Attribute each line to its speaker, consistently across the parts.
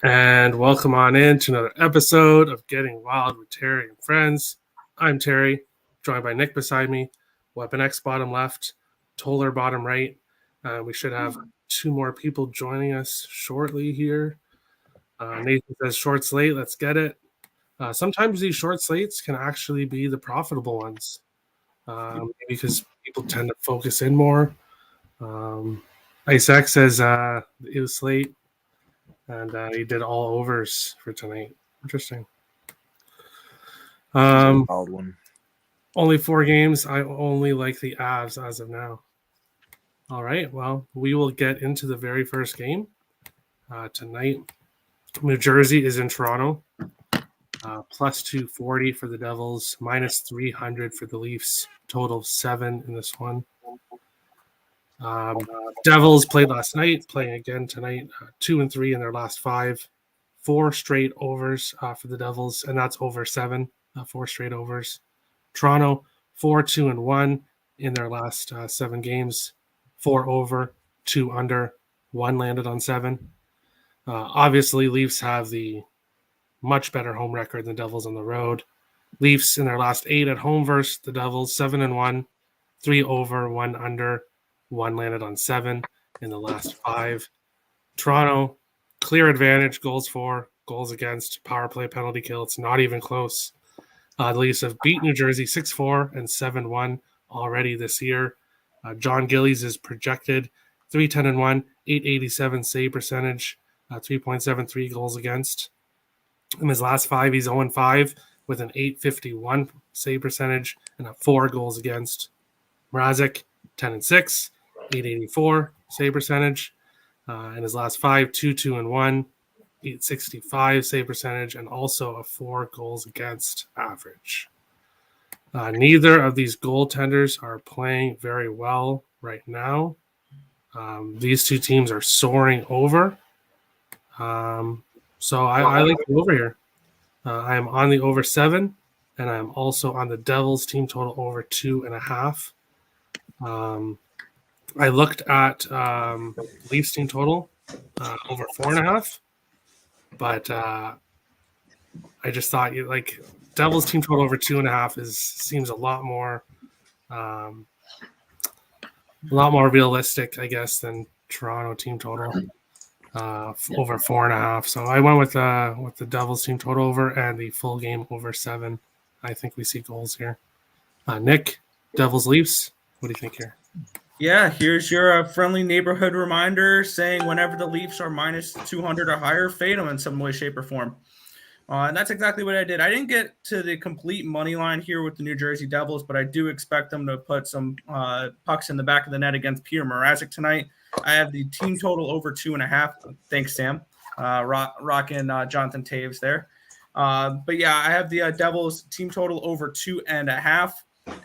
Speaker 1: And welcome on in to another episode of Getting Wild with Terry and Friends. I'm Terry, joined by Nick beside me, Weapon X bottom left, Toller bottom right. We should have two more people joining us shortly here. Nathan says short slate, let's get it. Sometimes these short slates can actually be the profitable ones because people tend to focus in more. Isaac says it was slate. And he did all overs for tonight. Interesting.
Speaker 2: Wild one.
Speaker 1: Only 4 games. I only like the Avs as of now. All right. Well, we will get into the very first game tonight. New Jersey is in Toronto. Plus 240 for the Devils. Minus 300 for the Leafs. Total 7 in this one. Devils played last night, playing again tonight. 2-3 in their last 5. 4 straight overs for the Devils, and that's over 7. 4 straight overs. Toronto 4-2-1 in their last 7 games. 4 over, 2 under, 1 landed on 7. Obviously, Leafs have the much better home record than Devils on the road. Leafs in their last 8 at home versus the Devils 7-1, 3 over, 1 under, 1 landed on 7 in the last 5. Toronto, clear advantage, goals for, goals against, power play, penalty kill. It's not even close. The Leafs have beat New Jersey 6-4 and 7-1 already this year. John Gillies is projected 3-10-1, 887 save percentage, 3.73 goals against. In his last 5, he's 0-5 with an 851 save percentage and 4 goals against. Mrazek 10-6, 884 save percentage. In his last 5, 2-2-1, 865 save percentage, and also a 4 goals against average. Neither of these goaltenders are playing very well right now. These two teams are soaring over. So I like the over here. I am on the over 7, and I'm also on the Devils team total over 2.5. I looked at Leafs team total over 4.5, but I just thought Devils team total over 2.5 seems a lot more realistic, I guess, than Toronto team total over 4.5. So I went with the Devils team total over and the full game over 7. I think we see goals here. Nick, Devils Leafs. What do you think here?
Speaker 3: Yeah, here's your friendly neighborhood reminder saying whenever the Leafs are minus 200 or higher, fade them in some way, shape, or form. And that's exactly what I did. I didn't get to the complete money line here with the New Jersey Devils, but I do expect them to put some pucks in the back of the net against Peter Mrazek tonight. I have the team total over 2.5. Thanks, Sam. Rocking Jonathan Taves there. But yeah, I have the Devils team total over 2.5.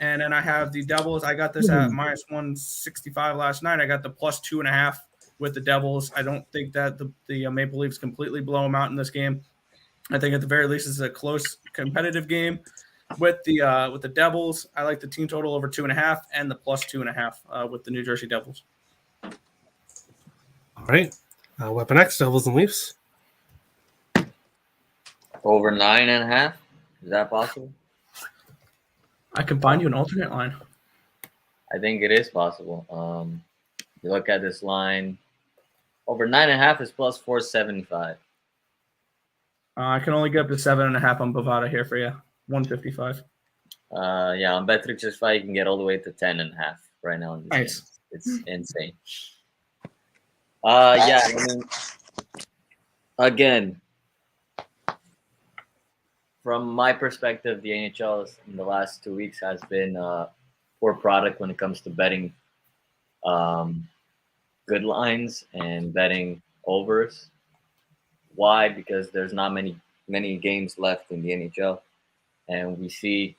Speaker 3: And then I have the Devils. I got this at minus 165 last night. I got the plus 2.5 with the Devils. I don't think that the Maple Leafs completely blow them out in this game. I think at the very least, it's a close, competitive game with the Devils. I like the team total over 2.5 and the plus 2.5 with the New Jersey Devils.
Speaker 1: All right, Weapon X, Devils and Leafs.
Speaker 4: Over 9.5. Is that possible?
Speaker 3: I can find you an alternate line.
Speaker 4: I think it is possible. You look at this line. Over 9.5 is plus 475.
Speaker 3: I can only get up to 7.5 on Bovada here for you. 155.
Speaker 4: Yeah, on Bet365 you can get all the way to 10.5 right now. In this
Speaker 3: Nice.
Speaker 4: game. It's insane. Yeah. I mean, again, from my perspective, the NHL in the last 2 weeks has been a poor product when it comes to betting good lines and betting overs. Why? Because there's not many games left in the NHL, and we see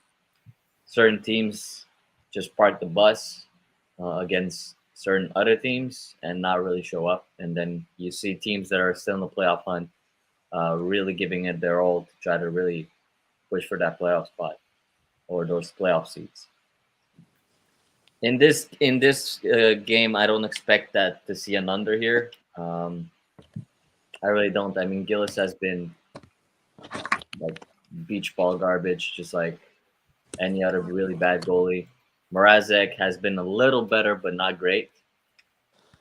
Speaker 4: certain teams just park the bus against certain other teams and not really show up, and then you see teams that are still in the playoff hunt really giving it their all to try to really push for that playoff spot or those playoff seats. In this game, I don't expect that to see an under here. I really don't. I mean, Gillis has been like beach ball garbage, just like any other really bad goalie. Mrazek has been a little better, but not great.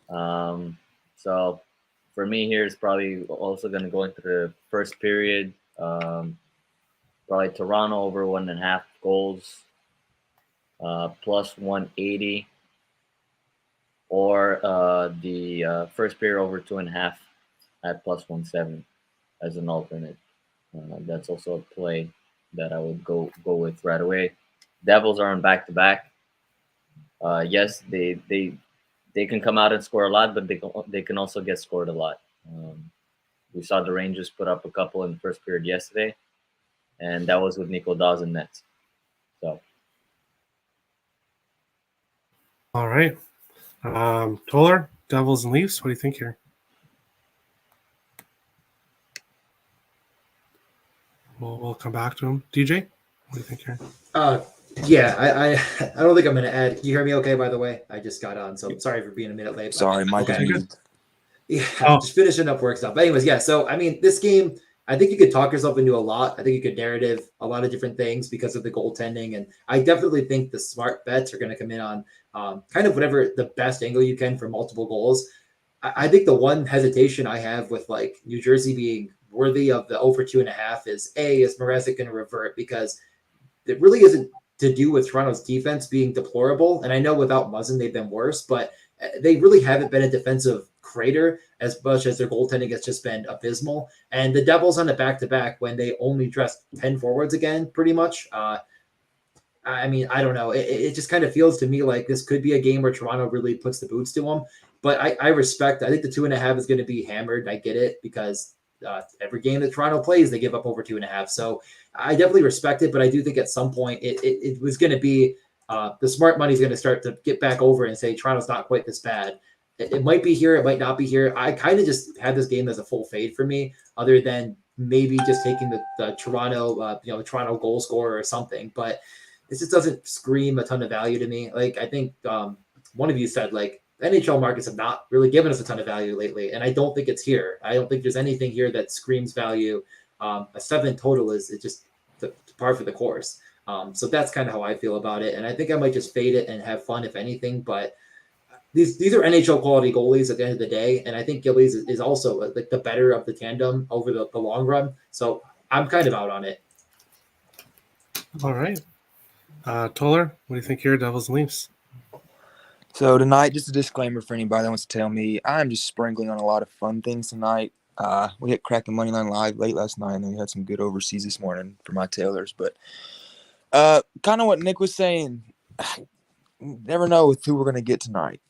Speaker 4: So for me here, it's probably also going to go into the first period. Probably Toronto over 1.5 goals, plus 180, or the first period over 2.5 at plus 170 as an alternate. That's also a play that I would go with right away. Devils are on back to back. Yes, they can come out and score a lot, but they can also get scored a lot. We saw the Rangers put up a couple in the first period yesterday, and that was with Nico Dawson nets. So
Speaker 1: All right. Toller, Devils and Leafs. What do you think here? We'll come back to him. DJ, what do you think here?
Speaker 2: Yeah, I don't think I'm going to add. Can you hear me okay, by the way? I just got on, so sorry for being a minute late.
Speaker 5: Sorry, Mike.
Speaker 1: Okay, good.
Speaker 2: Yeah, just finishing up work stuff. But anyways, yeah, so, I mean, this game, I think you could talk yourself into a lot. I think you could narrative a lot of different things because of the goaltending. And I definitely think the smart bets are going to come in on kind of whatever the best angle you can for multiple goals. I think the one hesitation I have with like New Jersey being worthy of the over 2.5 is Mrazek going to revert? Because it really isn't to do with Toronto's defense being deplorable. And I know without Muzzin, they've been worse, but they really haven't been a defensive crater as much as their goaltending has just been abysmal. And the Devils on the back-to-back when they only dressed 10 forwards again, pretty much. I mean, I don't know. It just kind of feels to me like this could be a game where Toronto really puts the boots to them. But I respect. I think the 2.5 is going to be hammered. I get it because every game that Toronto plays, they give up over 2.5. So I definitely respect it. But I do think at some point it was going to be the smart money is going to start to get back over and say Toronto's not quite this bad. It might be here. It might not be here. I kind of just had this game as a full fade for me, other than maybe just taking the Toronto, the Toronto goal scorer or something. But it just doesn't scream a ton of value to me. Like I think one of you said, like NHL markets have not really given us a ton of value lately, and I don't think it's here. I don't think there's anything here that screams value. A 7 total is just the par for the course. So that's kind of how I feel about it, and I think I might just fade it and have fun if anything. But these are NHL quality goalies at the end of the day, and I think Gillies is also like the better of the tandem over the long run. So I'm kind of out on it.
Speaker 1: All right. Toller, what do you think here, Devils and Leafs?
Speaker 5: So tonight, just a disclaimer for anybody that wants to tell me, I'm just sprinkling on a lot of fun things tonight. We hit Kraken Moneyline Live late last night, and then we had some good overseas this morning for my tailors. But kind of what Nick was saying, never know with who we're going to get tonight.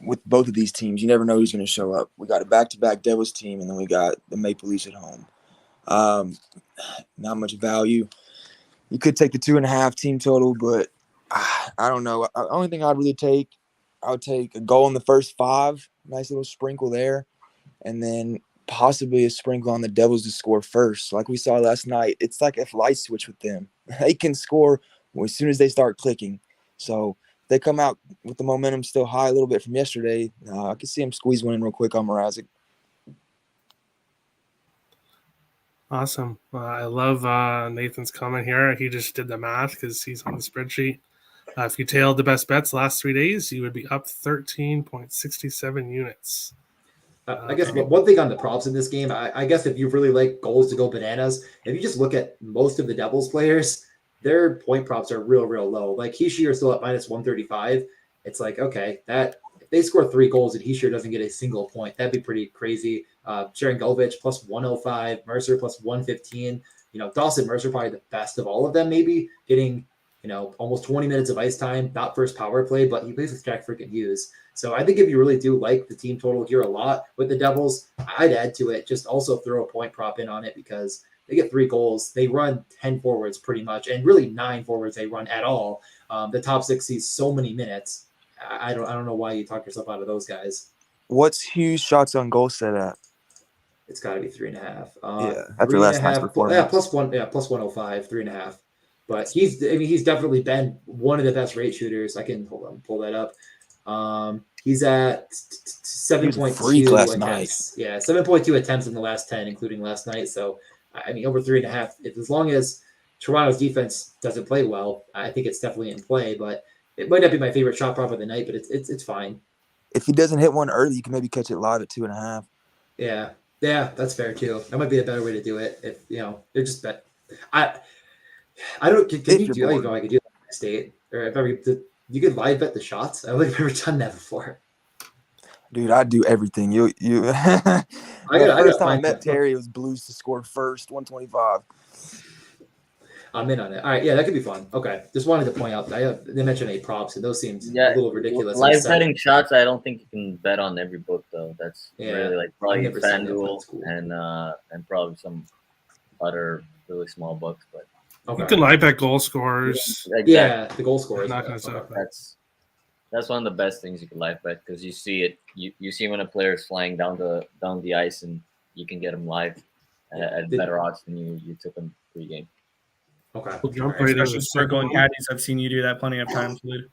Speaker 5: With both of these teams, you never know who's going to show up. We got a back-to-back Devils team, and then we got the Maple Leafs at home. Not much value. You could take the 2.5 team total, but I don't know. The only thing I'd really take, I would take a goal in the first 5, nice little sprinkle there, and then possibly a sprinkle on the Devils to score first. Like we saw last night, it's like a light switch with them. They can score as soon as they start clicking. So if they come out with the momentum still high a little bit from yesterday, I can see them squeeze one in real quick on Mrazek.
Speaker 1: Awesome. I love Nathan's comment here. He just did the math because he's on the spreadsheet. If you tailed the best bets last 3 days, you would be up 13.67 units.
Speaker 2: I guess one thing on the props in this game, I guess if you really like goals to go bananas, if you just look at most of the Devils players, their point props are real low. Like Hischier is still at minus 135. It's like, okay, that if they score 3 goals and Hischier doesn't get a single point, that'd be pretty crazy. Sharangovich plus 105, Mercer plus 115. Dawson Mercer probably the best of all of them, maybe getting almost 20 minutes of ice time, not first power play, but he plays with Jack freaking Hughes. So I think if you really do like the team total here a lot with the Devils, I'd add to it. Just also throw a point prop in on it because they get 3 goals. They run 10 forwards pretty much, and really 9 forwards they run at all. The top 6 sees so many minutes. I don't know why you talk yourself out of those guys.
Speaker 5: What's Hughes' shots on goal set at?
Speaker 2: It's got to be 3.5.
Speaker 5: After last night's performance.
Speaker 2: Plus 105, 3.5. But he's definitely been one of the best rate shooters. I can pull that up. He's at
Speaker 5: He was a freak
Speaker 2: 7.2
Speaker 5: last
Speaker 2: attempts. Yeah, 7.2 attempts in the last 10, including last night. So, I mean, over 3.5. As long as Toronto's defense doesn't play well, I think it's definitely in play. But it might not be my favorite shot prop of the night, but it's fine.
Speaker 5: If he doesn't hit one early, you can maybe catch it live at 2.5.
Speaker 2: Yeah, that's fair too. That might be a better way to do it. If they're just bet. I don't. Can you do? I don't know. I could do that in my state, or if ever you could live bet the shots. I don't think I've ever done that before.
Speaker 5: Dude, I do everything. You.
Speaker 2: I got
Speaker 5: time I met Terry, it was Blues to score first, 125.
Speaker 2: I'm in on it. All right, yeah, that could be fun. Okay, just wanted to point out they mentioned 8 props, and those seems a little ridiculous.
Speaker 4: Live betting shots, I don't think you can bet on every book though. That's really like probably FanDuel and probably some other really small books, but
Speaker 1: you can live bet goal scorers.
Speaker 2: Yeah, exactly. Yeah, the goal scorers.
Speaker 4: That's one of the best things you can live bet because you see it. You see when a player is flying down the ice, and you can get him live at better odds than you took him pre-game.
Speaker 2: Okay.
Speaker 3: Especially circling caddies. I've seen you do that plenty of times, Luke.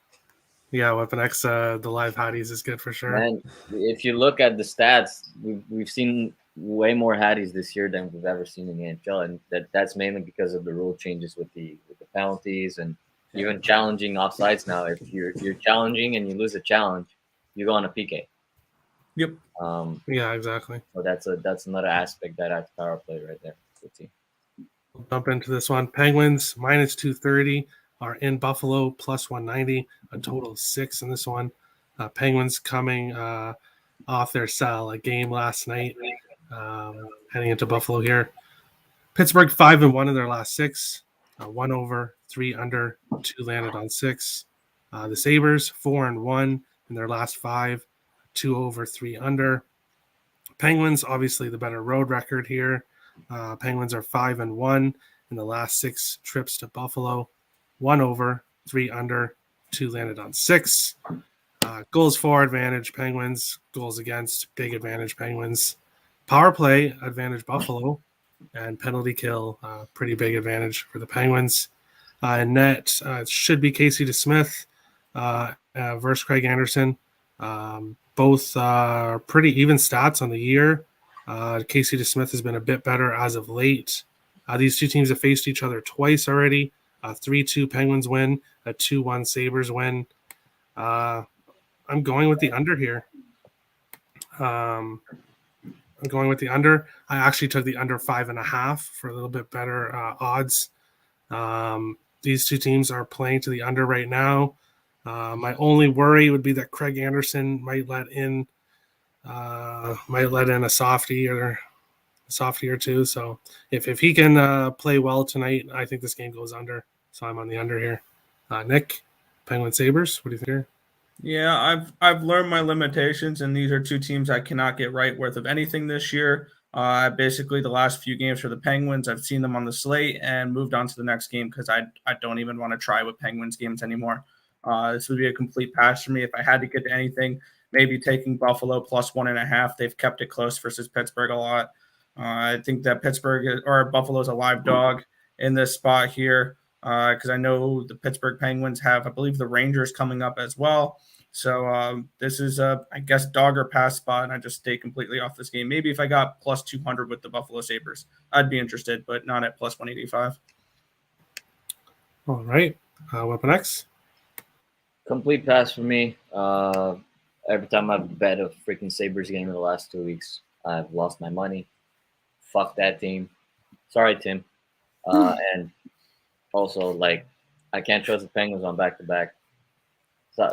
Speaker 1: Yeah, Weapon X, the live Hatties is good for sure.
Speaker 4: And if you look at the stats, we've seen way more Hatties this year than we've ever seen in the NHL, and that's mainly because of the rule changes with the penalties and even challenging offsides now. If you're challenging and you lose a challenge, you go on a PK.
Speaker 3: Yep.
Speaker 1: Yeah, exactly.
Speaker 4: So that's another aspect that adds power play right there.
Speaker 1: We'll jump into this one. Penguins minus 230 are in Buffalo plus 190. A total of 6 in this one. Penguins coming off their a game last night, heading into Buffalo here. Pittsburgh 5-1 in their last 6. 1 over, 3 under, 2 landed on 6. The Sabres 4-1 in their last 5. 2 over, 3 under. Penguins obviously the better road record here. Penguins are 5-1 in the last 6 trips to Buffalo. 1 over, 3 under, 2 landed on 6. Goals for advantage Penguins, goals against big advantage Penguins. Power play advantage Buffalo, and penalty kill pretty big advantage for the Penguins. Net it should be Casey DeSmith versus Craig Anderson. Both pretty even stats on the year. Casey DeSmith has been a bit better as of late. These two teams have faced each other twice already. 3-2 Penguins win, a 2-1 Sabres win. I'm going with the under here. I'm going with the under. I actually took the under 5.5 for a little bit better odds. These two teams are playing to the under right now. My only worry would be that Craig Anderson might let in a softie or two. So if he can play well tonight, I think this game goes under. So I'm on the under here. Nick, Penguin Sabres, what do you think here?
Speaker 3: Yeah, I've learned my limitations, and these are two teams I cannot get right worth of anything this year. Basically, the last few games for the Penguins, I've seen them on the slate and moved on to the next game because I don't even want to try with Penguins games anymore. This would be a complete pass for me. If I had to get to anything, maybe taking Buffalo plus 1.5. They've kept it close versus Pittsburgh a lot. I think that Buffalo is a live dog in this spot here because I know the Pittsburgh Penguins have, I believe, the Rangers coming up as well. So this is I guess, dog or pass spot, and I just stay completely off this game. Maybe if I got plus 200 with the Buffalo Sabres, I'd be interested, but not at plus 185.
Speaker 1: All right. Weapon X?
Speaker 4: Complete pass for me. Every time I've bet a freaking Sabres game in the last 2 weeks, I've lost my money. Fuck that team. Sorry, Tim. And also, like, I can't trust the Penguins on back-to-back.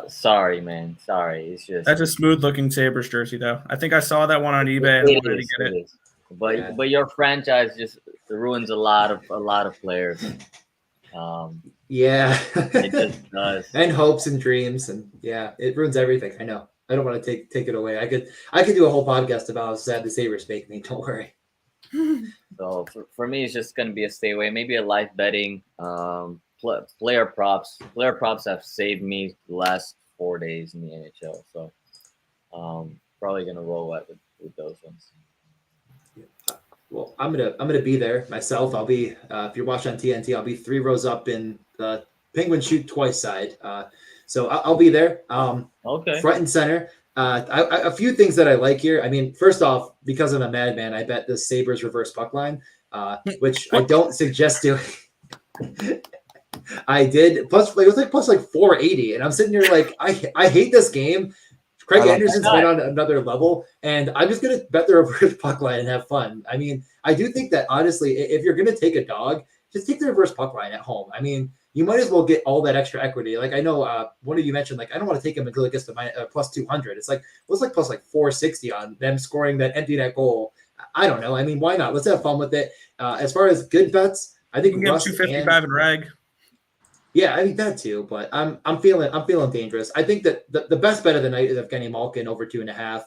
Speaker 4: Sorry, man. Sorry. It's just
Speaker 3: that's a smooth-looking Sabres jersey, though. I think I saw that one on eBay and wanted to get it.
Speaker 4: But your franchise just ruins a lot of players.
Speaker 2: Yeah,
Speaker 4: it just does.
Speaker 2: And hopes and dreams, and yeah, it ruins everything. I know. I don't want to take it away. I could do a whole podcast about how sad the Sabres make me. Don't worry.
Speaker 4: So for me, it's just going to be a stay away. Maybe a live betting. Player props. Player props have saved me the last 4 days in the NHL. So probably going to roll out with those ones.
Speaker 2: Well, I'm gonna be there myself. I'll be if you're watching on TNT, I'll be 3 rows up in the Penguin shoot twice side. So I'll be there.
Speaker 4: Okay.
Speaker 2: Front and center. A few things that I like here. I mean, first off, because I'm a madman, I bet the Sabres reverse puck line, which I don't suggest doing. I did plus it was like plus like 480, and I'm sitting here like I hate this game. Craig Anderson's been on another level, and I'm just gonna bet the reverse puck line and have fun. I mean, I do think that honestly, if you're gonna take a dog, just take the reverse puck line at home. I mean, you might as well get all that extra equity. Like I know one of you mentioned, like I don't want to take him until it gets to plus 200. It's like what's like plus like 460 on them scoring that empty net goal. I don't know. I mean, why not? Let's have fun with it. As far as good bets, I think
Speaker 3: You can get 255 in reg.
Speaker 2: Yeah, I think that too, but I'm feeling dangerous. I think that the best bet of the night is Evgeny Malkin over 2.5,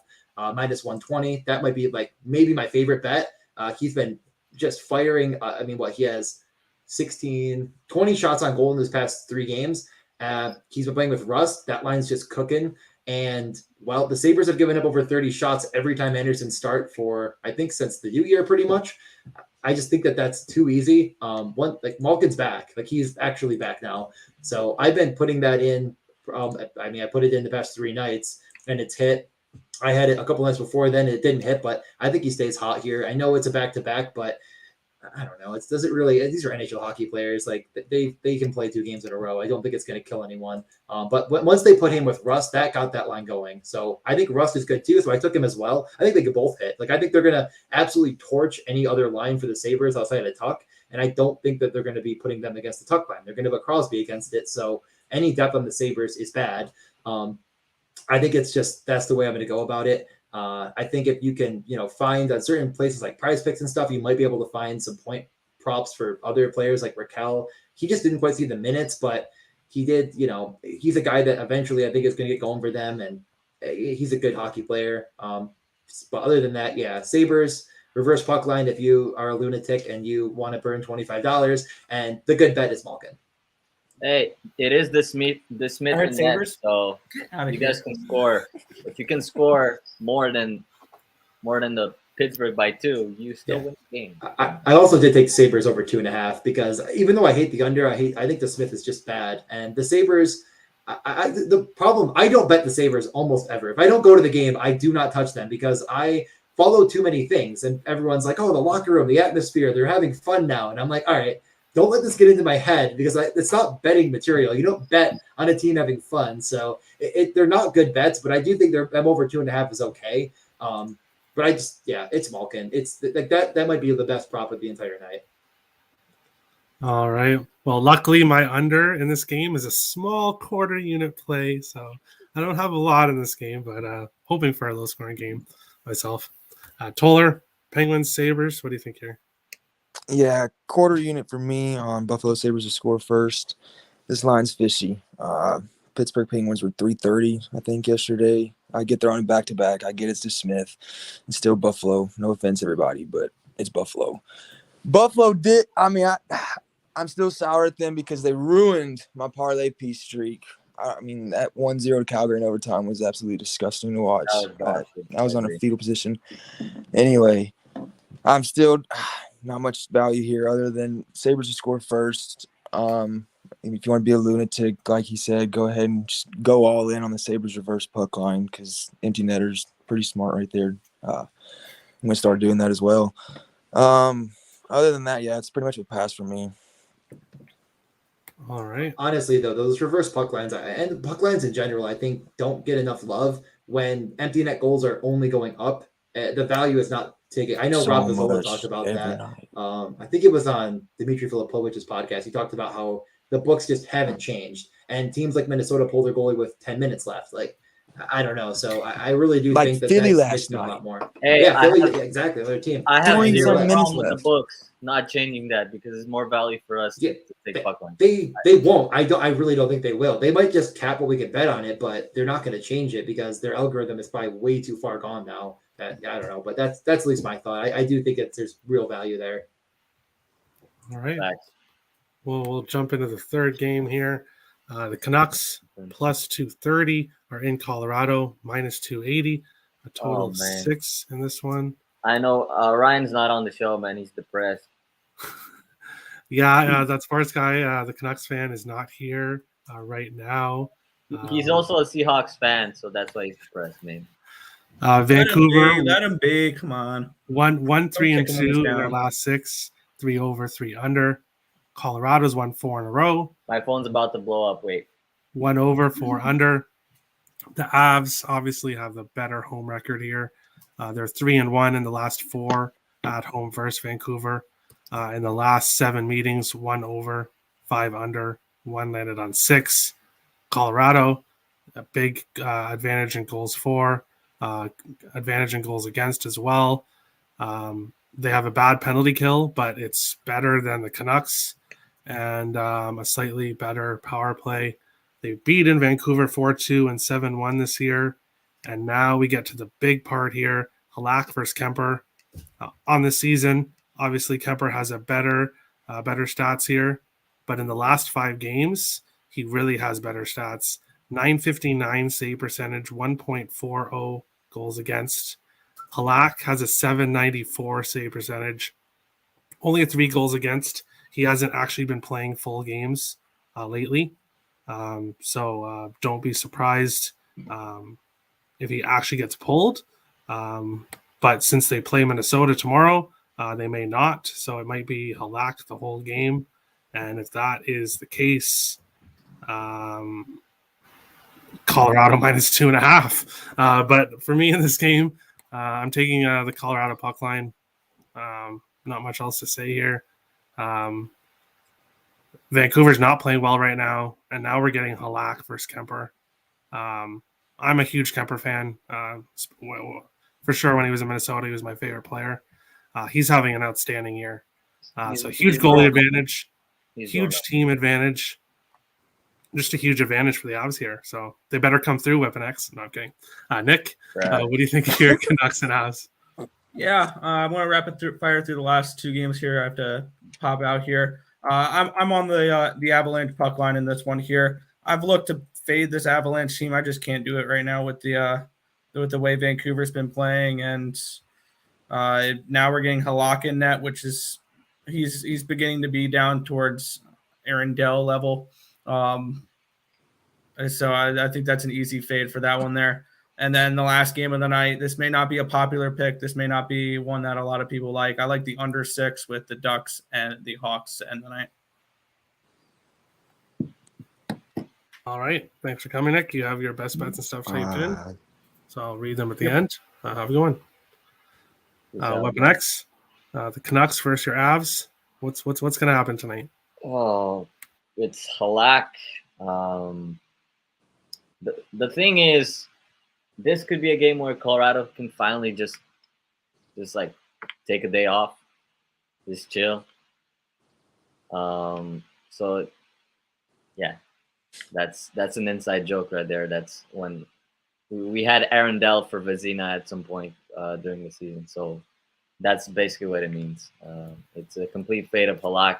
Speaker 2: minus 120. That might be like maybe my favorite bet. He's been just firing. I mean, he has 20 shots on goal in his past 3 games. He's been playing with Rust. That line's just cooking. And well, the Sabres have given up over 30 shots every time Anderson start for, I think, since the new year, pretty much. I just think that that's too easy. Malkin's back, like he's actually back now. So I've been putting that in. I put it in the past 3 nights and it's hit. I had it a couple nights before then. It didn't hit, but I think he stays hot here. I know it's a back-to-back, but I don't know. It doesn't really. These are NHL hockey players. Like they can play 2 games in a row. I don't think it's going to kill anyone. But once they put him with Rust, that got that line going. So I think Rust is good too. So I took him as well. I think they could both hit. Like I think they're going to absolutely torch any other line for the Sabres outside of the tuck. And I don't think that they're going to be putting them against the tuck line. They're going to put Crosby against it. So any depth on the Sabres is bad. I think it's just that's the way I'm going to go about it. I think if you can, find at certain places like Prize Picks and stuff, you might be able to find some point props for other players like Raquel. He just didn't quite see the minutes, but he did. He's a guy that eventually I think is going to get going for them, and he's a good hockey player. But other than that, yeah, Sabres reverse puck line. If you are a lunatic and you want to burn $25, and the good bet is Malkin.
Speaker 4: Hey, it is the Smith and net, so you guys can score. If you can score more than the Pittsburgh by 2, you still win the game.
Speaker 2: I also did take Sabres over 2.5 because even though I hate the under, I think the Smith is just bad. And the Sabres, the problem, I don't bet the Sabres almost ever. If I don't go to the game, I do not touch them because I follow too many things. And everyone's like, oh, the locker room, the atmosphere, they're having fun now. And I'm like, all right, don't let this get into my head because it's not betting material. You don't bet on a team having fun. So they're not good bets, but I do think I'm over 2.5 is okay. But it's Malkin. It's like that might be the best prop of the entire night.
Speaker 1: All right. Well, luckily my under in this game is a small quarter unit play, so I don't have a lot in this game, but hoping for a low scoring game myself. Toller, Penguins, Sabres. What do you think here?
Speaker 5: Yeah, quarter unit for me on Buffalo Sabres to score first. This line's fishy. Pittsburgh Penguins were 330, I think, yesterday. I get they're on back-to-back. I get it's to Smith. It's still Buffalo. No offense, everybody, but it's Buffalo. Buffalo did – I'm still sour at them because they ruined my parlay piece streak. I mean, that 1-0 to Calgary in overtime was absolutely disgusting to watch. I was on a fetal position. Anyway, I'm still not much value here other than Sabres to score first. If you want to be a lunatic, like he said, go ahead and just go all in on the Sabres reverse puck line because empty netter's pretty smart right there. I'm going to start doing that as well. Other than that, yeah, it's pretty much a pass for me.
Speaker 1: All right.
Speaker 2: Honestly, though, those reverse puck lines and puck lines in general, I think don't get enough love when empty net goals are only going up. The value is not taken. I know Rob Mazzola talked about that. I think it was on Dmitry Filipovich's podcast. He talked about how the books just haven't changed, and teams like Minnesota pull their goalie with 10 minutes left. Like, I don't know. So I really do think that
Speaker 5: Philly
Speaker 2: that's
Speaker 5: last night.
Speaker 2: a lot more.
Speaker 4: Hey,
Speaker 2: yeah, Philly, exactly. Another team.
Speaker 4: I have zero problem
Speaker 5: minutes
Speaker 4: with
Speaker 5: left.
Speaker 4: the books not changing that because it's more value for us to take puck lines.
Speaker 2: They won't. I really don't think they will. They might just cap what we can bet on it, but they're not going to change it because their algorithm is probably way too far gone now. I don't know, but that's at least my thought. I do think there's real value there.
Speaker 1: All right.
Speaker 4: Facts.
Speaker 1: Well, we'll jump into the third game here. The Canucks plus 230 are in Colorado, minus 280. A total of 6 in this one.
Speaker 4: I know Ryan's not on the show, man. He's depressed.
Speaker 1: Yeah, that sports guy, the Canucks fan, is not here right now.
Speaker 4: He's also a Seahawks fan, so that's why he's depressed, maybe.
Speaker 1: Vancouver,
Speaker 3: Let him be. Come on.
Speaker 1: won 3 and
Speaker 3: kick him when he's
Speaker 1: 2 in their
Speaker 3: down.
Speaker 1: last 6, 3 over, 3 under. Colorado's won 4 in a row,
Speaker 4: My phone's about to blow up. Wait.
Speaker 1: 1 over, 4 under. The Avs obviously have the better home record here. They're 3 and 1 in the last 4 at home versus Vancouver. In the last 7 meetings, 1 over, 5 under, 1 landed on 6. Colorado, a big advantage in goals for, advantage in goals against as well. They have a bad penalty kill, but it's better than the Canucks, and a slightly better power play. They beat in Vancouver 4-2 and 7-1 this year. And now we get to the big part here. Halak versus Kemper. On the season, obviously Kemper has a better stats here. But in the last 5 games, he really has better stats. 959 save percentage, 1.40 goals against. Halak has a 794 save percentage, only 3 goals against. He hasn't actually been playing full games lately. So don't be surprised if he actually gets pulled. But since they play Minnesota tomorrow, they may not. So it might be Halak the whole game. And if that is the case, Colorado minus 2.5. But for me in this game, I'm taking the Colorado puck line. Not much else to say here. Vancouver's not playing well right now, and now we're getting Halak versus Kemper. I'm a huge Kemper fan. For sure, when he was in Minnesota, he was my favorite player. He's having an outstanding year. So huge goalie advantage, huge team advantage. Just a huge advantage for the Avs here. So they better come through, Weapon X. No, I'm kidding. Nick, what do you think of your Canucks and Avs?
Speaker 3: Yeah, I'm going to fire through the last 2 games here. I have to pop out here. I'm on the Avalanche puck line in this one here. I've looked to fade this Avalanche team. I just can't do it right now with the way Vancouver's been playing, and now we're getting Halak in net, which is he's beginning to be down towards Aaron Dell level. So I think that's an easy fade for that one there. And then the last game of the night, this may not be a popular pick. This may not be one that a lot of people like. I like the under 6 with the Ducks and the Hawks to end the night.
Speaker 1: All right. Thanks for coming, Nick. You have your best bets and stuff typed in. So I'll read them at the end. Have a good one. Weapon X, the Canucks versus your Avs. What's going to happen tonight?
Speaker 4: Oh, it's Halak. The thing is, this could be a game where Colorado can finally just like take a day off, just chill. So yeah, that's an inside joke right there. That's when we had Aaron Dell for Vezina at some point during the season. So that's basically what it means. It's a complete fade of Halak.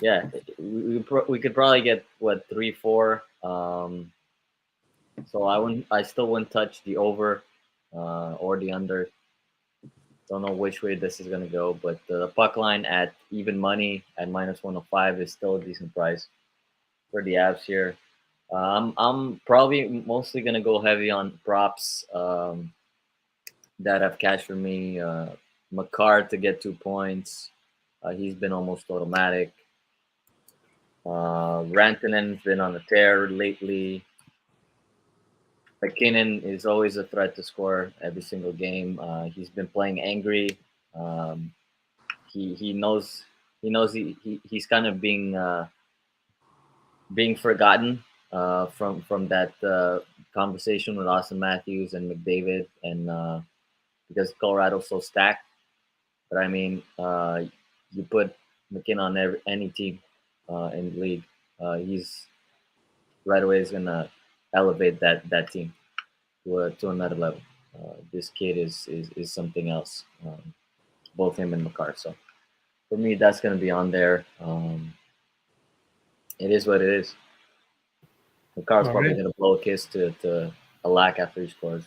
Speaker 4: Yeah, we could probably get 3-4. So I still wouldn't touch the over or the under. Don't know which way this is gonna go, but the puck line at even money at minus 105 is still a decent price for the Avs here. I'm probably mostly gonna go heavy on props that have cash for me. Makar to get 2 points. He's been almost automatic. Rantanen's been on a tear lately. McKinnon is always a threat to score every single game. He's been playing angry. He knows he's kind of being forgotten from that conversation with Austin Matthews and McDavid, and because Colorado's so stacked. But I mean, you put McKinnon on any team in the league, he's right away is gonna elevate that team to another level. This kid is something else, both him and Makar. So for me, that's gonna be on there. It is what it is. Makar's probably gonna blow a kiss to Halak after he scores.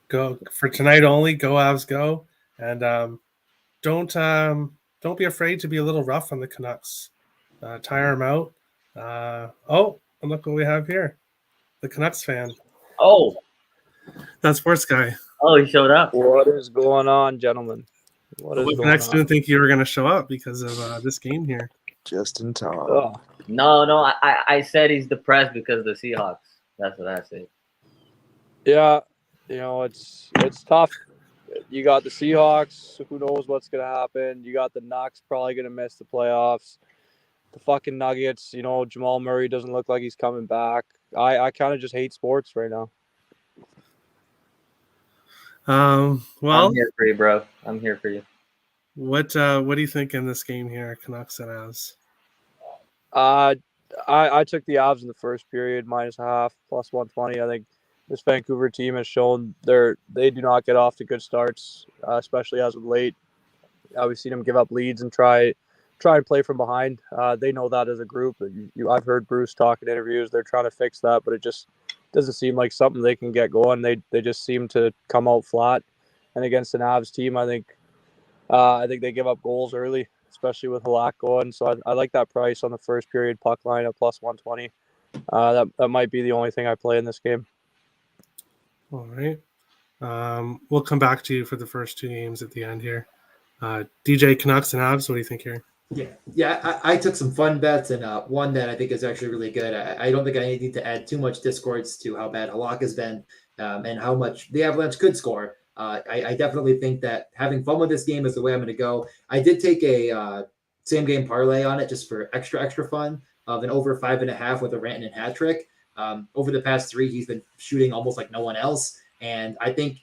Speaker 1: Go for tonight only. Go Avs, go, and don't be afraid to be a little rough on the Canucks. Tire them out. And look what we have here. The Canucks fan.
Speaker 4: Oh,
Speaker 1: That sports guy.
Speaker 4: he showed up.
Speaker 6: What is going on, gentlemen? What is
Speaker 1: The
Speaker 6: going
Speaker 1: Canucks
Speaker 6: on?
Speaker 1: didn't think you were going to show up because of this game here.
Speaker 5: Just in time.
Speaker 6: Oh,
Speaker 4: No, I said he's depressed because of the Seahawks. That's what I said.
Speaker 6: yeah, it's tough. You got the Seahawks. Who knows what's gonna happen? You got the Knox probably gonna miss the playoffs. The fucking Nuggets. Jamal Murray doesn't look like he's coming back. I kind of just hate sports right now.
Speaker 1: Well,
Speaker 4: I'm here for you, bro. I'm here for you.
Speaker 1: what do you think in this game here, Canucks and Avs?
Speaker 6: I took the Avs in the first period -0.5 plus 120. I think this Vancouver team has shown they do not get off to good starts, especially as of late. We've seen them give up leads and try and play from behind. They know that as a group. I've heard Bruce talk in interviews. They're trying to fix that, but it just doesn't seem like something they can get going. They just seem to come out flat. And against an Avs team, I think they give up goals early, especially with Halak going. So I like that price on the first period puck line at plus 120. That might be the only thing I play in this game.
Speaker 1: All right. We'll come back to you for the first two games at the end here. DJ, Canucks and Avs, what do you think here?
Speaker 2: Yeah. I took some fun bets and one that I think is actually really good. I don't think I need to add too much discords to how bad Halak has been and how much the Avalanche could score. I definitely think that having fun with this game is the way I'm going to go. I did take a same game parlay on it just for extra fun of an over 5.5 with a Rantanen hat trick. Over the past 3, he's been shooting almost like no one else. And I think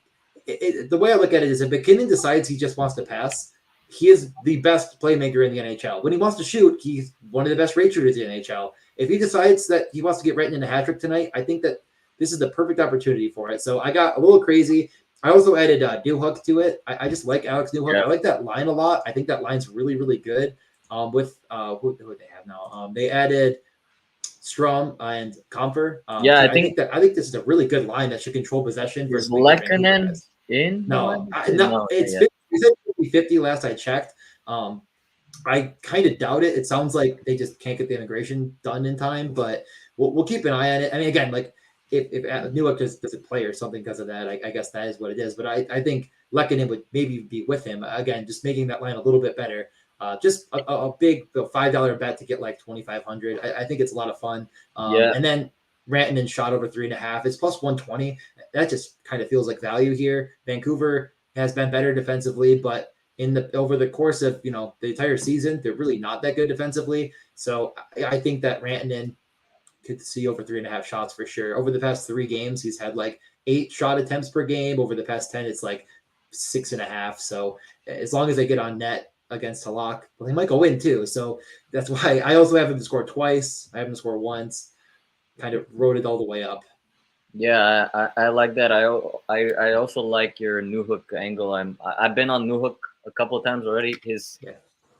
Speaker 2: the way I look at it is if McKinnon decides he just wants to pass, he is the best playmaker in the NHL. When he wants to shoot, he's one of the best rate shooters in the NHL. If he decides that he wants to get Rantanen a hat trick tonight, I think that this is the perfect opportunity for it. So I got a little crazy. I also added Newhook to it. I just like Alex Newhook.
Speaker 4: Yeah.
Speaker 2: I like that line a lot. I think that line's really, really good. With who do they have now? They added Strom and Comfer.
Speaker 4: Yeah,
Speaker 2: so
Speaker 4: I think
Speaker 2: this is a really good line that should control possession.
Speaker 4: is Lehkonen in?
Speaker 2: No,
Speaker 4: No,
Speaker 2: it's
Speaker 4: yeah.
Speaker 2: 50 last I checked. I kind of doubt it. It sounds like they just can't get the integration done in time, but we'll keep an eye on it. I mean, again, like if Newhook doesn't play or something because of that, I guess that is what it is. But I think Lehkonen would maybe be with him again, just making that line a little bit better. Just a big $5 bet to get like 2,500. I think it's a lot of fun. And then Rantanen shot over 3.5. It's plus 120. That just kind of feels like value here. Vancouver has been better defensively, but over the course of the entire season, they're really not that good defensively. So I think that Rantanen could see over 3.5 shots for sure. Over the past 3 games, he's had like 8 shot attempts per game. Over the past 10, it's like 6.5. So as long as they get on net against Halak, well, they might go in too. So that's why I also have him to score twice. I have him to score once. Kind of wrote it all the way up.
Speaker 4: Yeah, I like that. I also like your Newhook angle. I've been on Newhook a couple of times already.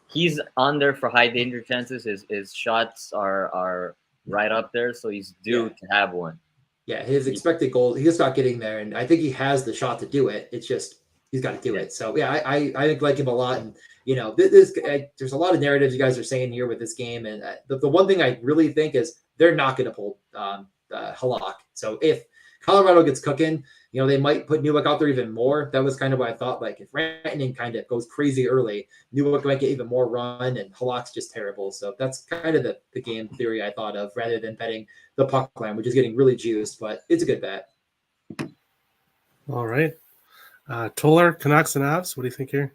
Speaker 4: He's on there for high danger chances. His shots are right up there, so he's due to have one.
Speaker 2: Yeah, his expected goal, he's not getting there, and I think he has the shot to do it. It's just he's got to do it. So yeah, I like him a lot, and there's a lot of narratives you guys are saying here with this game, and the one thing I really think is they're not going to pull Halak. So if Colorado gets cooking, they might put Newhook out there even more. That was kind of what I thought. Like if Rantanen kind of goes crazy early, Newhook might get even more run, and Halak's just terrible. So that's kind of the game theory I thought of, rather than betting the puck line, which is getting really juiced. But it's a good bet.
Speaker 1: All right. Toller, Canucks and Avs, what do you think here?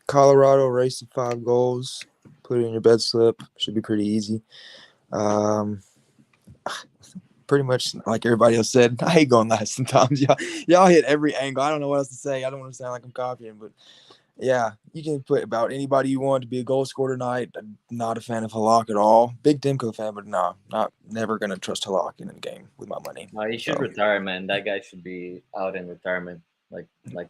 Speaker 5: Colorado race to 5 goals. Put it in your bet slip. Should be pretty easy. Pretty much like everybody else said, I hate going last sometimes. Y'all hit every angle. I don't know what else to say. I don't want to sound like I'm copying, but yeah, you can put about anybody you want to be a goal scorer tonight. I'm not a fan of Halak at all. Big Demko fan, but never going to trust Halak in a game with my money.
Speaker 4: He should retire, man. That guy should be out in retirement, like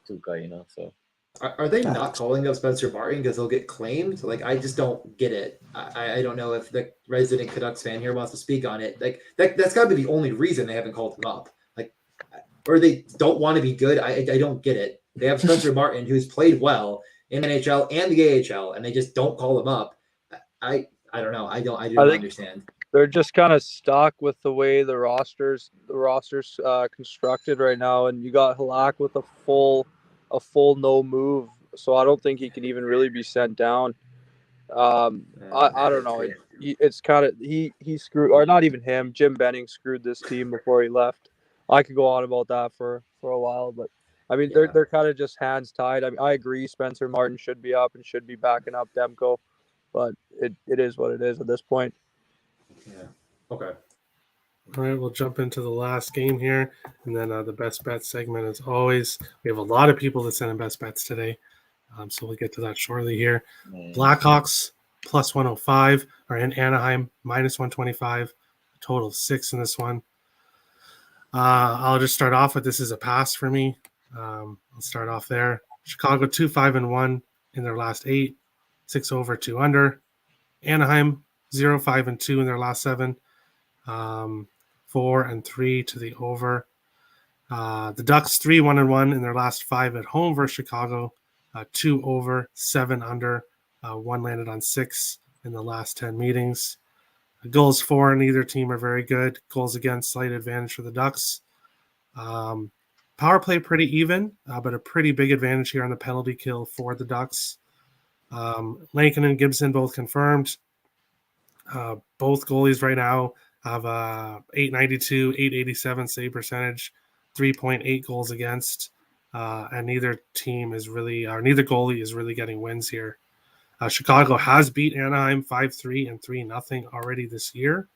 Speaker 4: Tuca, So
Speaker 2: Are they not calling up Spencer Martin because he'll get claimed? Like, I just don't get it. I don't know if the resident Canucks fan here wants to speak on it. Like, that's got to be the only reason they haven't called him up. Like, or they don't want to be good. I don't get it. They have Spencer Martin, who's played well in the NHL and the AHL, and they just don't call him up. I don't know. I don't understand.
Speaker 6: they're just kind of stuck with the way the rosters constructed right now, and you got Halak with a full no move, so I don't think he can even really be sent down. I don't know. It's kind of he screwed, or not even him. Jim Benning screwed this team before he left. I could go on about that for a while, but I mean they're kind of just hands tied. I mean, I agree Spencer Martin should be up and should be backing up Demko, but it is what it is at this point.
Speaker 2: Yeah. Okay.
Speaker 1: All right, we'll jump into the last game here, and then the best bets segment. As always, we have a lot of people that sent in best bets today, so we'll get to that shortly here. Blackhawks plus 105 are in Anaheim minus 125, a total of 6 in this one. I'll just start off with this is a pass for me. I'll start off there. Chicago 2-5-1 in their last 8, 6 over, 2 under. Anaheim 0-5-2 in their last 7. 4-3 to the over. The Ducks 3-1-1 in their last 5 at home versus Chicago. 2 over, 7 under. 1 landed on 6 in the last 10 meetings. Goals for in either team are very good. Goals against, slight advantage for the Ducks. Power play pretty even, but a pretty big advantage here on the penalty kill for the Ducks. Lankin and Gibson both confirmed. Both goalies right now have 892, 887 save percentage, 3.8 goals against, and neither goalie is really getting wins here. Chicago has beat Anaheim 5-3 and 3-0 already this year,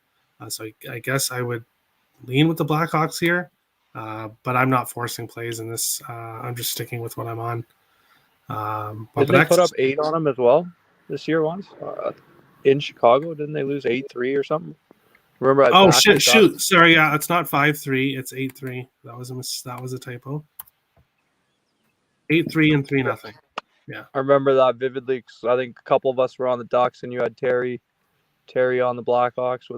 Speaker 1: so I guess I would lean with the Blackhawks here, but I'm not forcing plays in this. I'm just sticking with what I'm on.
Speaker 6: Did they put up 8 on them as well this year once? In Chicago, didn't they lose 8-3 or something? Remember?
Speaker 1: Shoot! Sorry, yeah, it's not 5-3. It's 8-3. That was a typo. 8-3 and 3-0. Yeah,
Speaker 6: I remember that vividly. I think a couple of us were on the Ducks, and you had Terry on the Blackhawks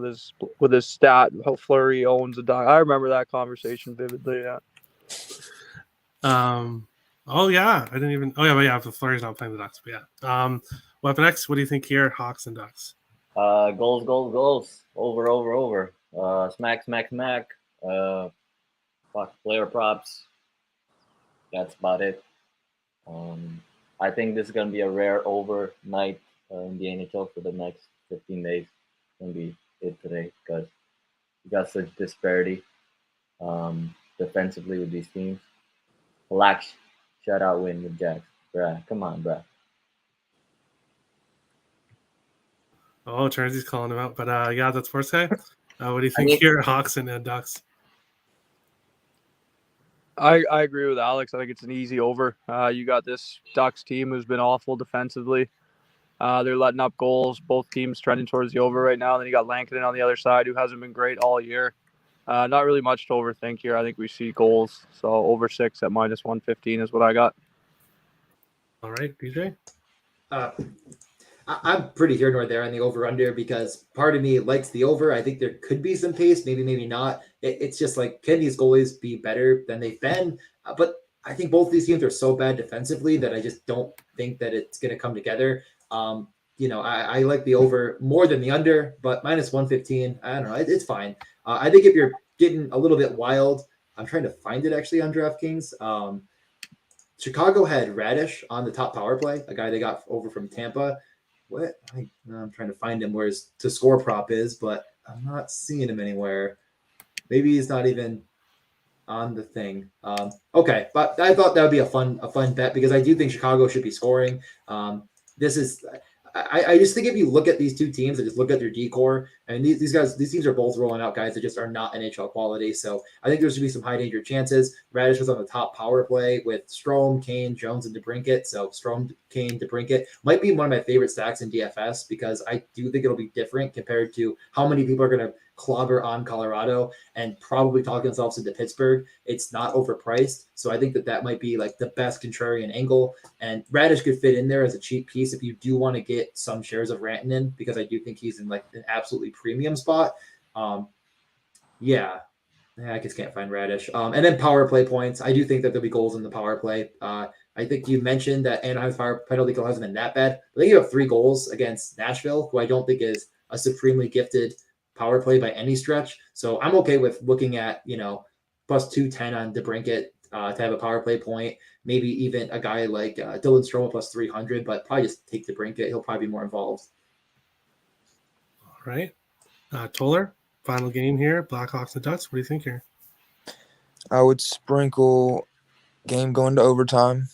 Speaker 6: with his stat. How Fleury owns a Duck. I remember that conversation vividly. Yeah.
Speaker 1: Oh yeah, I didn't even. Oh yeah, but yeah, the Fleury's not playing the Ducks. But yeah. Weapon X. What do you think here? Hawks and Ducks.
Speaker 4: Goals. Over. Smack. Player props. That's about it. I think this is going to be a rare overnight in the NHL for the next 15 days. It's going to be it today because you got such disparity defensively with these teams. Relax, shutout win with Jacks. Bruh, come on, bruh.
Speaker 1: Oh, Charlie's calling him out, but yeah, that's Sports Guy. What do you think here, Hawks and Ducks?
Speaker 6: I agree with Alex. I think it's an easy over. You got this Ducks team who's been awful defensively. They're letting up goals. Both teams trending towards the over right now. Then you got Lankinen on the other side, who hasn't been great all year. Not really much to overthink here. I think we see goals. So over 6 at minus 115 is what I got.
Speaker 1: All right, DJ.
Speaker 2: I'm pretty here nor there on the over-under because part of me likes the over. I think there could be some pace, maybe not. It's just like, can these goalies be better than they've been? But I think both these teams are so bad defensively that I just don't think that it's going to come together. I like the over more than the under, but minus 115, I don't know. It's fine. I think if you're getting a little bit wild, I'm trying to find it actually on DraftKings. Chicago had Radish on the top power play, a guy they got over from Tampa. I'm trying to find him where his to score prop is, but I'm not seeing him anywhere. Maybe he's not even on the thing. Okay, but I thought that would be a fun bet because I do think Chicago should be scoring. I just think if you look at these two teams and just look at their decor, and these teams are both rolling out guys that just are not NHL quality. So I think there should be some high danger chances. Radish was on the top power play with Strome, Kane, Jones, and DeBrincat. So Strome, Kane, DeBrincat might be one of my favorite stacks in DFS because I do think it'll be different compared to how many people are going to clobber on Colorado and probably talk themselves into Pittsburgh. It's not overpriced. So I think that might be like the best contrarian angle. And Radish could fit in there as a cheap piece if you do want to get some shares of Rantanen, because I do think he's in like an absolutely premium spot. I just can't find Radish. And then power play points. I do think that there'll be goals in the power play. I think you mentioned that Anaheim's power penalty kill hasn't been that bad. I think you have 3 goals against Nashville, who I don't think is a supremely gifted power play by any stretch. So I'm okay with looking at, plus 210 on DeBrincat to have a power play point. Maybe even a guy like Dylan Stroma plus 300, but probably just take DeBrincat. He'll probably be more involved.
Speaker 1: All right. Toller, final game here. Blackhawks and Ducks. What do you think here?
Speaker 5: I would sprinkle game going to overtime.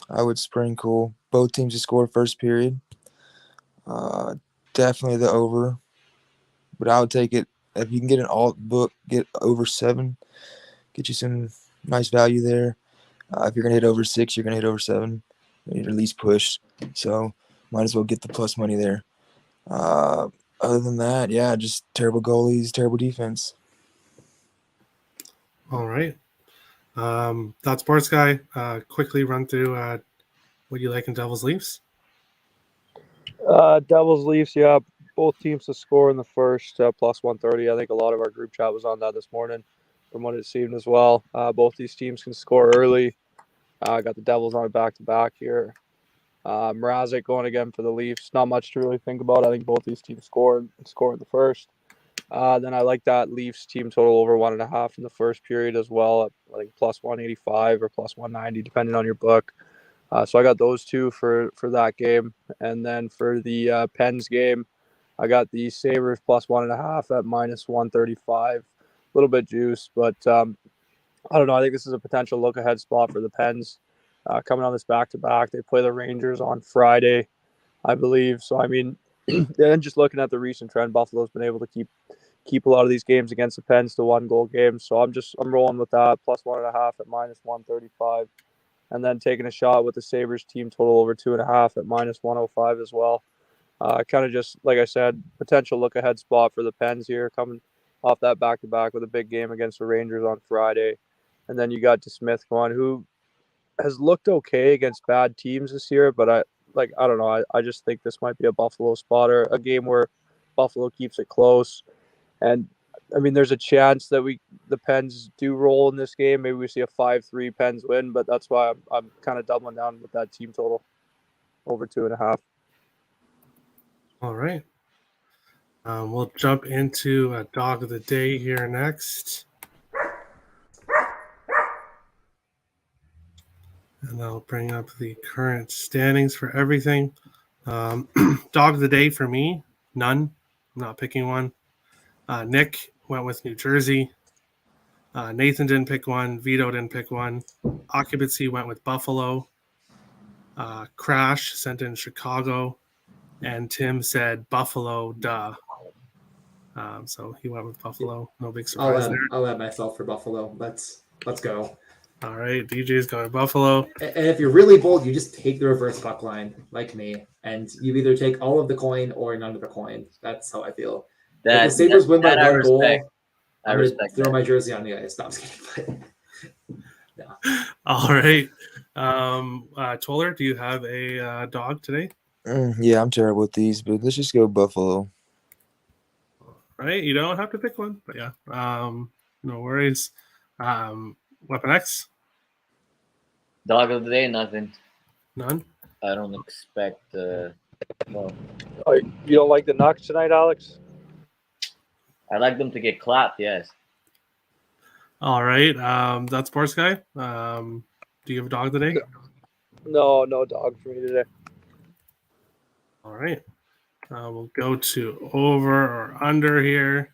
Speaker 5: I would sprinkle both teams to score first period. Definitely the over. But I would take it if you can get an alt book, get over 7, get you some nice value there. If you're gonna hit over 6, you're gonna hit over 7. You need to at least push. So might as well get the plus money there. Other than that, yeah, just terrible goalies, terrible defense.
Speaker 1: All right. That sports guy. Quickly run through what you like in Devils Leafs.
Speaker 6: Devils Leafs, yeah, both teams to score in the first plus 130. I think a lot of our group chat was on that this morning from what it seemed as well. Both these teams can score early. I got the Devils on a back-to-back here. Mrazek going again for the Leafs. Not much to really think about. I think both these teams score in the first. Then I like that Leafs team total over 1.5 in the first period as well. I think plus 185 or plus 190, depending on your book. So I got those two for that game. And then for the Pens game, I got the Sabres plus 1.5 at minus 135. A little bit juice, but I don't know. I think this is a potential look-ahead spot for the Pens. Coming on this back-to-back, they play the Rangers on Friday, I believe. So, I mean, then just looking at the recent trend, Buffalo's been able to keep a lot of these games against the Pens to 1-goal games. So I'm rolling with that, plus 1.5 at minus 135. And then taking a shot with the Sabres team total over 2.5 at minus 105 as well. Kind of just, like I said, potential look-ahead spot for the Pens here, coming off that back-to-back with a big game against the Rangers on Friday. And then you got DeSmith going, who has looked okay against bad teams this year, but I don't know. I just think this might be a Buffalo spotter, a game where Buffalo keeps it close. And I mean, there's a chance that the Pens do roll in this game. Maybe we see a 5-3 Pens win, but that's why I'm kind of doubling down with that team total over 2.5.
Speaker 1: All right. We'll jump into a dog of the day here next. And I'll bring up the current standings for everything. Dog of the day for me, none. I'm not picking one. Nick went with New Jersey. Nathan didn't pick one. Vito didn't pick one. Occupancy went with Buffalo. Crash sent in Chicago. And Tim said Buffalo, duh. So he went with Buffalo. No big surprise there.
Speaker 2: I'll add myself for Buffalo. Let's go.
Speaker 1: All right, DJ's going Buffalo.
Speaker 2: And if you're really bold, you just take the reverse puck line, like me, and you either take all of the coin or none of the coin. That's how I feel. If the Sabres win by 1 goal, I'm going to throw my jersey on the ice. No, I'm just kidding. But, no.
Speaker 1: All right. Toller, do you have a dog today?
Speaker 5: Yeah, I'm terrible with these, but let's just go Buffalo.
Speaker 1: Right, you don't have to pick one, but yeah, no worries. Weapon X?
Speaker 4: Dog of the day, nothing.
Speaker 1: None?
Speaker 4: I don't expect. Well,
Speaker 6: Oh, you don't like the Knox tonight, Alex?
Speaker 4: I like them to get clapped. Yes.
Speaker 1: All right. That sports guy. Do you have a dog today?
Speaker 6: No dog for me today.
Speaker 1: All right. We'll go to over or under here.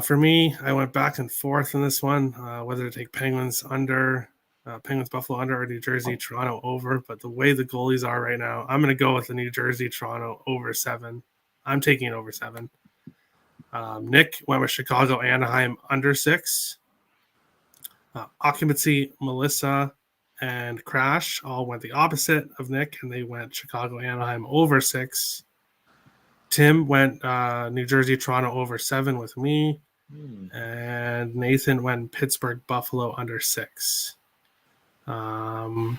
Speaker 1: For me, I went back and forth in this one, whether to take Penguins under, Penguins Buffalo under, or New Jersey Toronto over. But the way the goalies are right now, I'm going to go with the New Jersey Toronto over 7. I'm taking it over 7. Nick went with Chicago Anaheim under 6. Occupancy, Melissa, and Crash all went the opposite of Nick, and they went Chicago Anaheim over 6. Tim went New Jersey Toronto over 7 with me, and Nathan went Pittsburgh Buffalo under 6. Toller,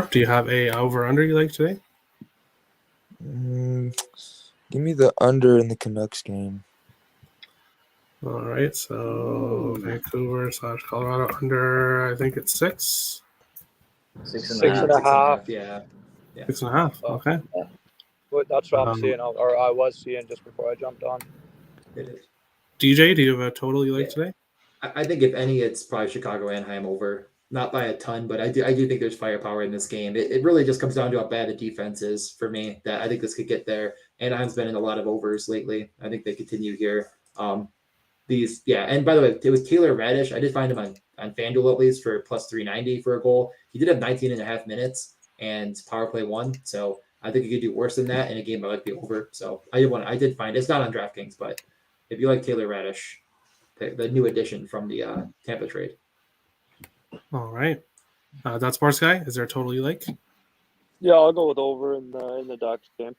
Speaker 1: do you have a over under you like today?
Speaker 5: Give me the under in the Canucks game.
Speaker 1: All right, so Vancouver / Colorado under, I think it's 6.
Speaker 4: 6.5.
Speaker 6: 6.5.
Speaker 2: Yeah.
Speaker 1: 6.5. Okay.
Speaker 6: But that's what I'm seeing, or I was seeing just before I jumped on.
Speaker 2: It is.
Speaker 1: DJ, do you have a total you like
Speaker 2: Yeah.
Speaker 1: today?
Speaker 2: I think if any, it's probably Chicago Anaheim over. Not by a ton, but I do think there's firepower in this game. It really just comes down to how bad the defense is for me. That I think this could get there. Anaheim's been in a lot of overs lately. I think they continue here. And by the way, it was Taylor Radish. I did find him on FanDuel at least for plus 390 for a goal. He did have 19 and a half minutes and power play 1. So I think he could do worse than that in a game I like the over. So I did find it's not on DraftKings, but if you like Taylor Radish, the new addition from the Tampa trade.
Speaker 1: All right. That Sports Guy, is there a total you like?
Speaker 6: Yeah, I'll go with over in the Ducks game.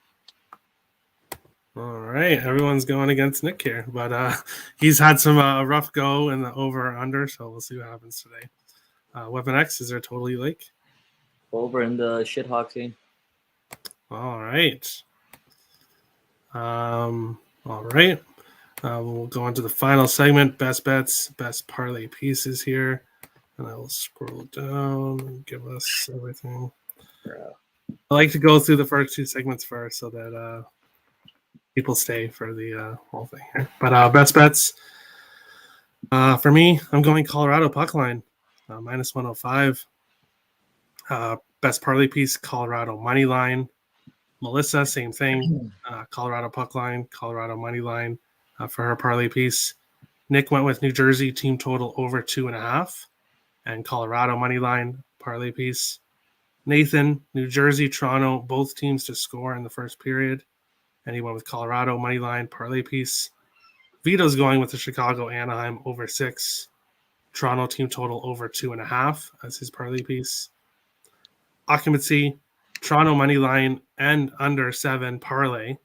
Speaker 1: All right. Everyone's going against Nick here, but he's had some rough go in the over or under, so we'll see what happens today. Weapon X, is there a total you like?
Speaker 4: Over in the Shithawks game.
Speaker 1: All right. All right. We'll go on to the final segment, best bets, best parlay pieces here. And I will scroll down and give us everything. I like to go through the first 2 segments first so that people stay for the whole thing here. But best bets, for me, I'm going Colorado puck line, minus 105. Best parlay piece, Colorado money line. Melissa, same thing. Colorado puck line, Colorado money line for her parlay piece. Nick went with New Jersey team total over 2.5 and Colorado money line parlay piece. Nathan, New Jersey, Toronto, both teams to score in the first period. And he went with Colorado money line parlay piece. Vito's going with the Chicago Anaheim over 6. Toronto team total over 2.5 as his parlay piece. Occupancy, Toronto money line and under 7 parlay,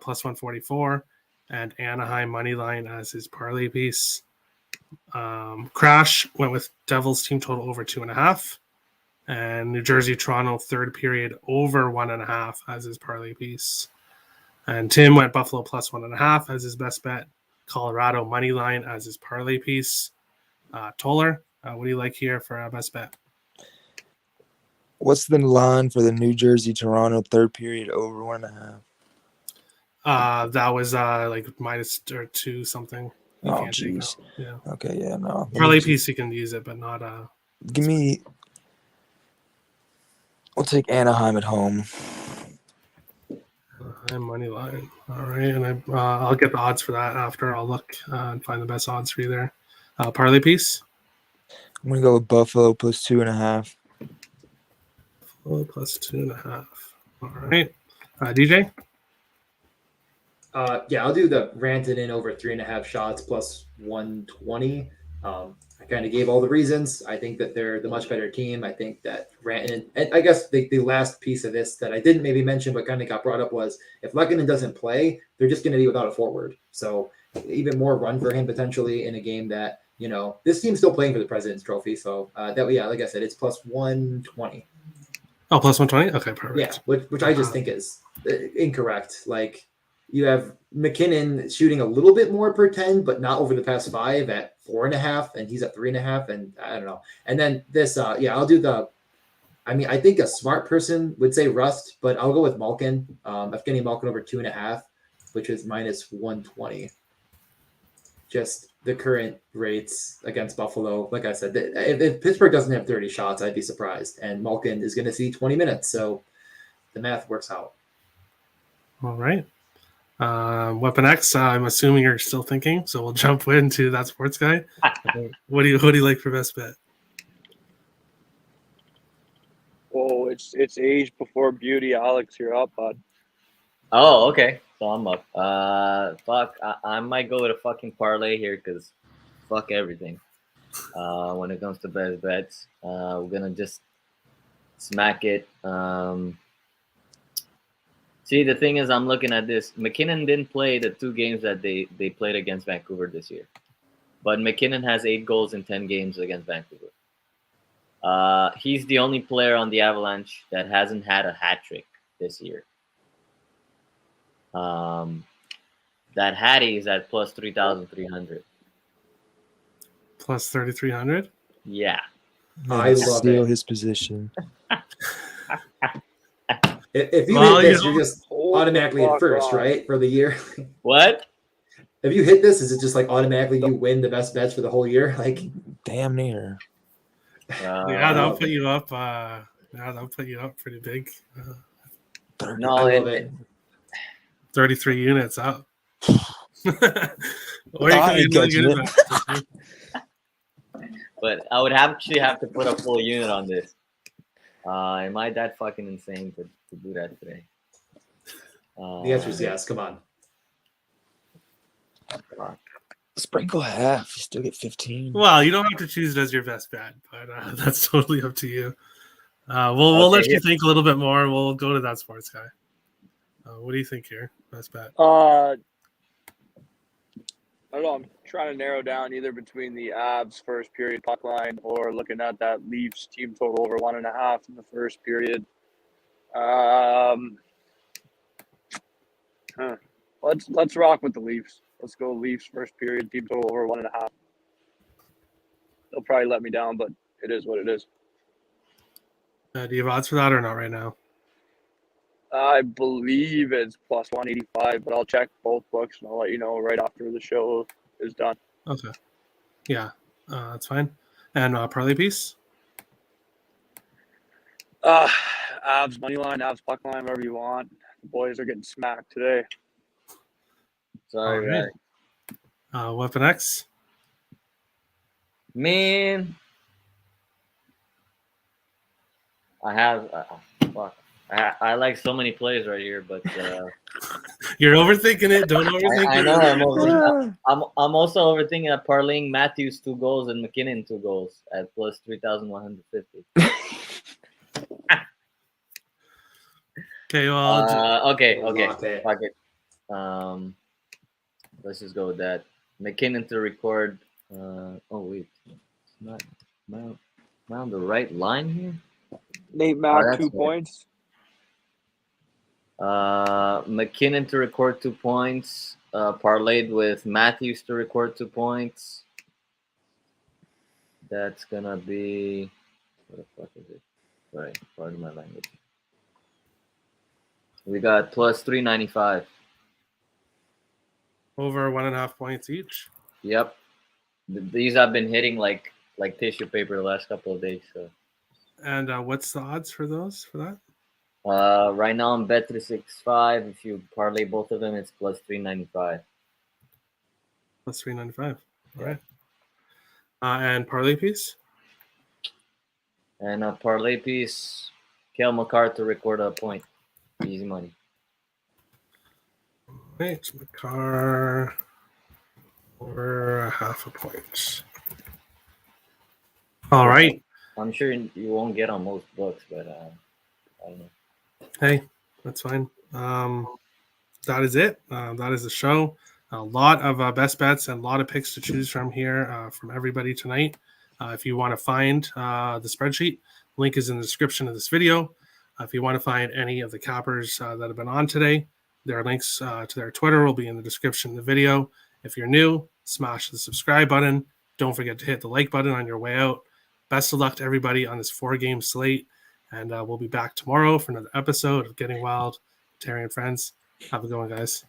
Speaker 1: plus 144, and Anaheim money line as his parlay piece. Crash went with Devils team total over 2.5, and New Jersey Toronto third period over 1.5 as his parlay piece. And Tim went Buffalo plus 1.5 as his best bet. Colorado money line as his parlay piece. Toller, what do you like here for best bet?
Speaker 5: What's the line for the New Jersey Toronto third period over 1.5?
Speaker 1: That was like minus or 2 something. You
Speaker 5: Oh,
Speaker 1: can't take
Speaker 5: jeez.
Speaker 1: that. Yeah.
Speaker 5: Okay, yeah, no.
Speaker 1: Parlay piece you can use it, but not
Speaker 5: Give me. We'll take Anaheim at home.
Speaker 1: money line. All right, and I'll get the odds for that after. I'll look and find the best odds for you there. Parlay piece.
Speaker 5: I'm gonna go with Buffalo plus 2.5.
Speaker 1: Buffalo plus 2.5. All right, DJ.
Speaker 2: I'll do the Rantanen in over 3.5 shots plus 120. I kind of gave all the reasons. I think that they're the much better team. I think that Rantanen, and I guess the last piece of this that I didn't maybe mention but kind of got brought up was if Lehkonen doesn't play, they're just going to be without a forward. So even more run for him potentially in a game that, this team's still playing for the President's Trophy. So like I said, it's plus 120.
Speaker 1: Oh, plus 120? Okay, perfect.
Speaker 2: Yeah, which I just think is incorrect. Like, you have McKinnon shooting a little bit more per 10, but not over the past 5 at 4.5, and he's at 3.5, and I don't know. And then this, I'll do I think a smart person would say Rust, but I'll go with Malkin. Evgeny Malkin over 2.5, which is minus 120. Just the current rates against Buffalo. Like I said, if Pittsburgh doesn't have 30 shots, I'd be surprised. And Malkin is going to see 20 minutes, so the math works out.
Speaker 1: All right. Weapon X, I'm assuming you're still thinking, so we'll jump into that sports guy. What do you like for best bet?
Speaker 6: Oh, it's age before beauty. Alex, you're up, bud.
Speaker 4: Oh, okay. So I'm up. Fuck. I might go with a fucking parlay here because fuck everything. When it comes to best bets, we're gonna just smack it. See, the thing is, I'm looking at this. McKinnon didn't play the 2 games that they played against Vancouver this year. But McKinnon has 8 goals in 10 games against Vancouver. He's the only player on the Avalanche that hasn't had a hat trick this year. That Hattie is at plus 3,300.
Speaker 1: Plus 3,300?
Speaker 4: Yeah.
Speaker 2: I love
Speaker 5: steal
Speaker 2: it.
Speaker 5: his position.
Speaker 2: If you hit this, you're just automatically at
Speaker 6: fuck
Speaker 2: first,
Speaker 6: on.
Speaker 2: right? For the year.
Speaker 4: What?
Speaker 2: If you hit this, is it just like automatically you win the best bets for the whole year? Like,
Speaker 5: Damn near.
Speaker 1: Yeah, that'll
Speaker 2: love
Speaker 1: put
Speaker 2: it.
Speaker 1: you up. That'll put you up pretty big.
Speaker 4: No,
Speaker 2: I love
Speaker 4: and
Speaker 2: it.
Speaker 1: 33 units up. Or you
Speaker 5: I
Speaker 1: can be
Speaker 5: ain't
Speaker 1: really
Speaker 5: catching
Speaker 1: good
Speaker 5: it.
Speaker 1: at that.
Speaker 4: but I would actually have to put a full unit on this. Am I that fucking insane to do that today?
Speaker 2: The answer is yes. Come on.
Speaker 5: Sprinkle half. You still get 15.
Speaker 1: Well, you don't have to choose it as your best bet, but that's totally up to you. We'll let you think a little bit more. We'll go to that sports guy. What do you think here? Best bet.
Speaker 6: I don't know. I'm trying to narrow down either between the Avs first period puck line or looking at that Leafs team total over 1.5 in the first period. Let's rock with the Leafs. Let's go Leafs first period team total over 1.5. They'll probably let me down, but it is what it is.
Speaker 1: Do you have odds for that or not right now?
Speaker 6: I believe it's plus 185, but I'll check both books and I'll let you know right after the show is done.
Speaker 1: Okay. Yeah, that's fine. And parlay piece?
Speaker 6: Avs money line, Avs puck line, whatever you want. The boys are getting smacked today.
Speaker 4: Sorry,
Speaker 1: All right. Weapon X?
Speaker 4: man. I have fuck. I like so many plays right here, but
Speaker 1: You're overthinking it. Don't overthink
Speaker 4: I
Speaker 1: it.
Speaker 4: know I'm also overthinking at parlaying Matthews 2 goals and McKinnon 2 goals at plus 3,150.
Speaker 1: Okay, well,
Speaker 4: okay.
Speaker 2: Lock it.
Speaker 4: Fuck it. Let's just go with that. McKinnon to record. Oh wait, it's not. Am I on the right line here?
Speaker 6: Nate Mack,
Speaker 4: that's
Speaker 6: 2
Speaker 4: right.
Speaker 6: points.
Speaker 4: McKinnon to record 2 points. Parlayed with Matthews to record 2 points. That's gonna be. What the fuck is it? Sorry, pardon my language. We got plus 395.
Speaker 1: over 1.5 points each.
Speaker 4: Yep. These have been hitting like tissue paper the last couple of days. So.
Speaker 1: And what's the odds for those for that?
Speaker 4: Right now I'm bet 365. If you parlay both of them, it's plus 395.
Speaker 1: Plus 395. All
Speaker 4: Yeah.
Speaker 1: right. And parlay piece?
Speaker 4: And a parlay piece, Kale McCarr to record a point. Easy money.
Speaker 1: Right, McCarr over 0.5 point. All right.
Speaker 4: I'm sure you won't get on most books, but I don't know.
Speaker 1: Hey, that's fine. That is it. That is the show. A lot of best bets and a lot of picks to choose from here from everybody tonight. If you want to find the spreadsheet, link is in the description of this video. If you want to find any of the cappers that have been on today, their links to their Twitter will be in the description of the video. If you're new, smash the subscribe button. Don't forget to hit the like button on your way out. Best of luck to everybody on this 4-game slate. And we'll be back tomorrow for another episode of Getting Wild, Terry and Friends. Have a good one, guys.